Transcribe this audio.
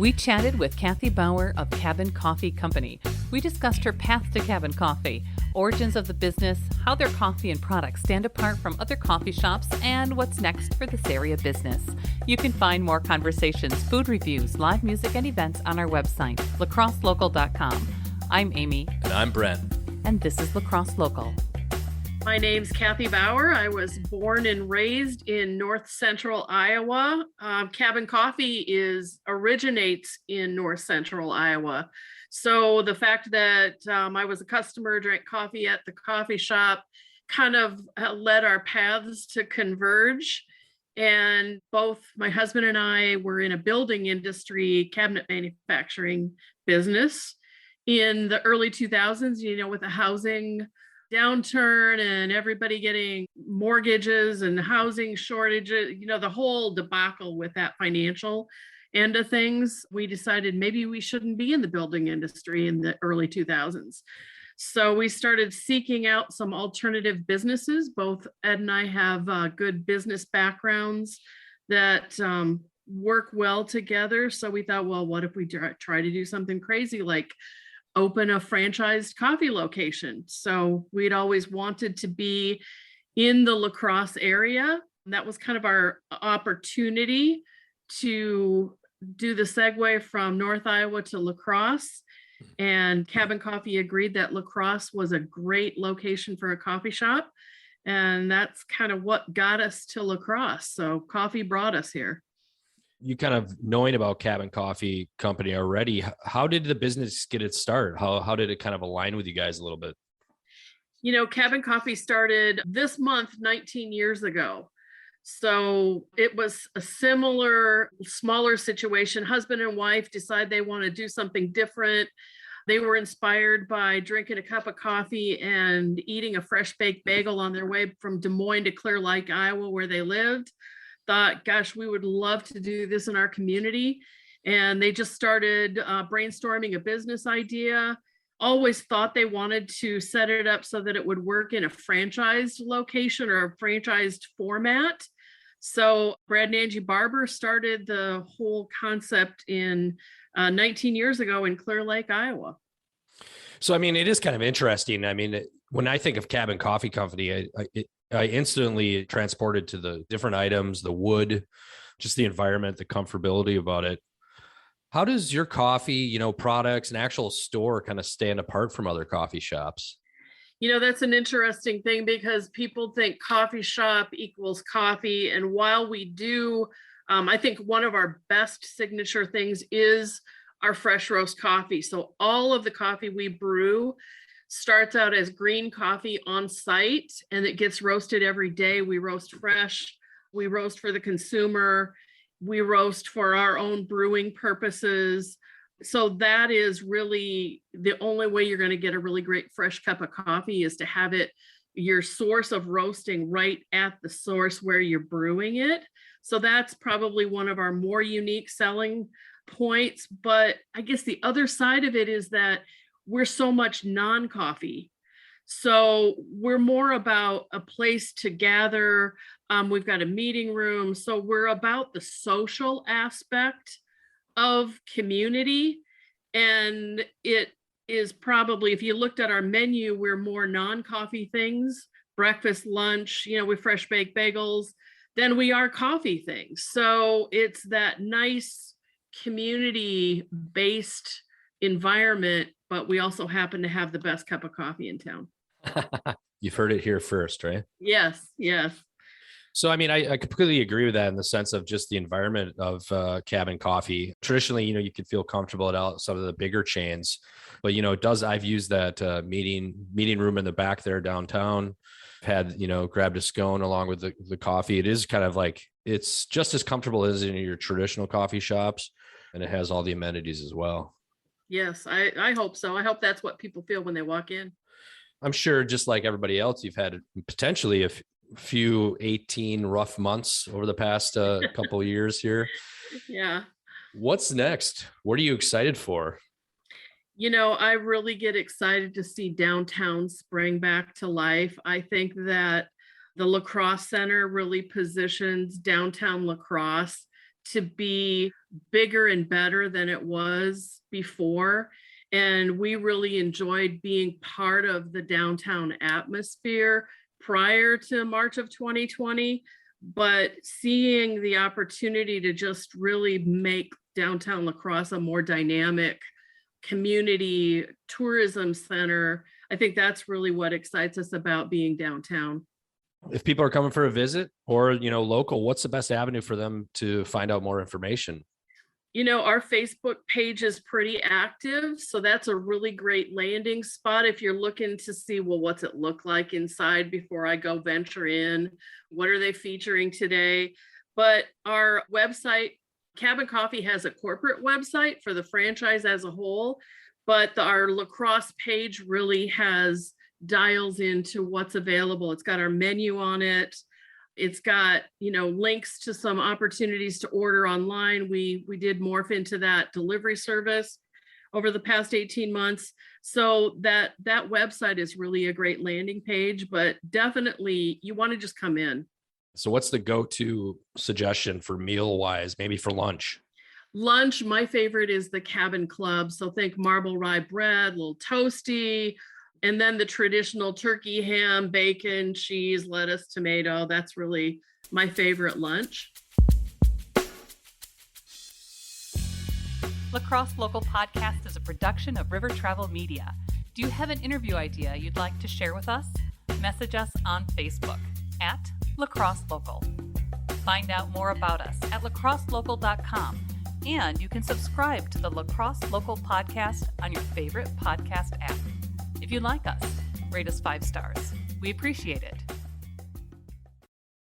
We chatted with Cathy Bauer of Cabin Coffee Company. We discussed her path to Cabin Coffee, origins of the business, how their coffee and products stand apart from other coffee shops, and what's next for this area business. You can find more conversations, food reviews, live music, and events on our website, lacrosselocal.com. I'm Amy. And I'm Brent. And this is Lacrosse Local. My name's Cathy Bauer. I was born and raised in north central Iowa. Cabin Coffee originates in north central Iowa. So the fact that I was a customer, drank coffee at the coffee shop, kind of led our paths to converge. And both my husband and I were in a building industry, cabinet manufacturing business in the early 2000s, with the housing downturn and everybody getting mortgages and housing shortages, the whole debacle with that financial end of things. We decided maybe we shouldn't be in the building industry in the early 2000s. So we started seeking out some alternative businesses. Both Ed and I have good business backgrounds that work well together. So we thought, well, what if we try to do something crazy like open a franchised coffee location? So we'd always wanted to be in the La Crosse area. That was kind of our opportunity to do the segue from North Iowa to La Crosse. And Cabin Coffee agreed that La Crosse was a great location for a coffee shop. And that's kind of what got us to La Crosse. So coffee brought us here. You kind of knowing about Cabin Coffee Company already, how did the business get its start? How did it kind of align with you guys a little bit? Cabin Coffee started this month 19 years ago. So it was a similar, smaller situation. Husband and wife decide they want to do something different. They were inspired by drinking a cup of coffee and eating a fresh baked bagel on their way from Des Moines to Clear Lake, Iowa, where they lived. Thought, gosh, we would love to do this in our community. And they just started brainstorming a business idea. Always thought they wanted to set it up so that it would work in a franchised location or a franchised format. So Brad and Angie Barber started the whole concept in 19 years ago in Clear Lake, Iowa. So, it is kind of interesting. When I think of Cabin Coffee Company, I instantly transported to the different items, the wood, just the environment, the comfortability about it. How does your coffee, products and actual store kind of stand apart from other coffee shops? That's an interesting thing because people think coffee shop equals coffee. And while we do, I think one of our best signature things is our fresh roast coffee. So all of the coffee we brew starts out as green coffee on site and it gets roasted every day. We roast fresh, we roast for the consumer, we roast for our own brewing purposes. So that is really the only way you're going to get a really great fresh cup of coffee is to have it, your source of roasting right at the source where you're brewing it. So that's probably one of our more unique selling points. But I guess the other side of it is that we're so much non-coffee. So we're more about a place to gather. We've got a meeting room. So we're about the social aspect of community. And it is probably, if you looked at our menu, we're more non-coffee things, breakfast, lunch, with fresh baked bagels, than we are coffee things. So it's that nice community-based environment, but we also happen to have the best cup of coffee in town. You've heard it here first, right? Yes. So, I completely agree with that in the sense of just the environment of Cabin Coffee. Traditionally, you could feel comfortable at some of the bigger chains, but, I've used that meeting room in the back there downtown, had, grabbed a scone along with the coffee. It is kind of like, it's just as comfortable as in your traditional coffee shops, and it has all the amenities as well. Yes, I hope so. I hope that's what people feel when they walk in. I'm sure just like everybody else, you've had potentially a few 18 rough months over the past couple of years here. Yeah. What's next? What are you excited for? I really get excited to see downtown spring back to life. I think that the La Crosse Center really positions downtown La Crosse to be bigger and better than it was before. And we really enjoyed being part of the downtown atmosphere prior to March of 2020. But seeing the opportunity to just really make downtown La Crosse a more dynamic community tourism center, I think that's really what excites us about being downtown. If people are coming for a visit or, local, what's the best avenue for them to find out more information? Our Facebook page is pretty active, so that's a really great landing spot if you're looking to see, well, what's it look like inside before I go venture in? What are they featuring today? But our website, Cabin Coffee has a corporate website for the franchise as a whole, but our La Crosse page really dials into what's available. It's got our menu on it. It's got, links to some opportunities to order online. We did morph into that delivery service over the past 18 months. So that website is really a great landing page, but definitely you want to just come in. So what's the go-to suggestion for meal-wise, maybe for lunch? Lunch, my favorite is the Cabin Club. So think marble rye bread, a little toasty, and then the traditional turkey, ham, bacon, cheese, lettuce, tomato. That's really my favorite lunch. La Crosse Local Podcast is a production of River Travel Media. Do you have an interview idea you'd like to share with us? Message us on Facebook at La Crosse Local. Find out more about us at lacrosselocal.com, and you can subscribe to the La Crosse Local Podcast on your favorite podcast app. If you like us, rate us 5 stars. We appreciate it.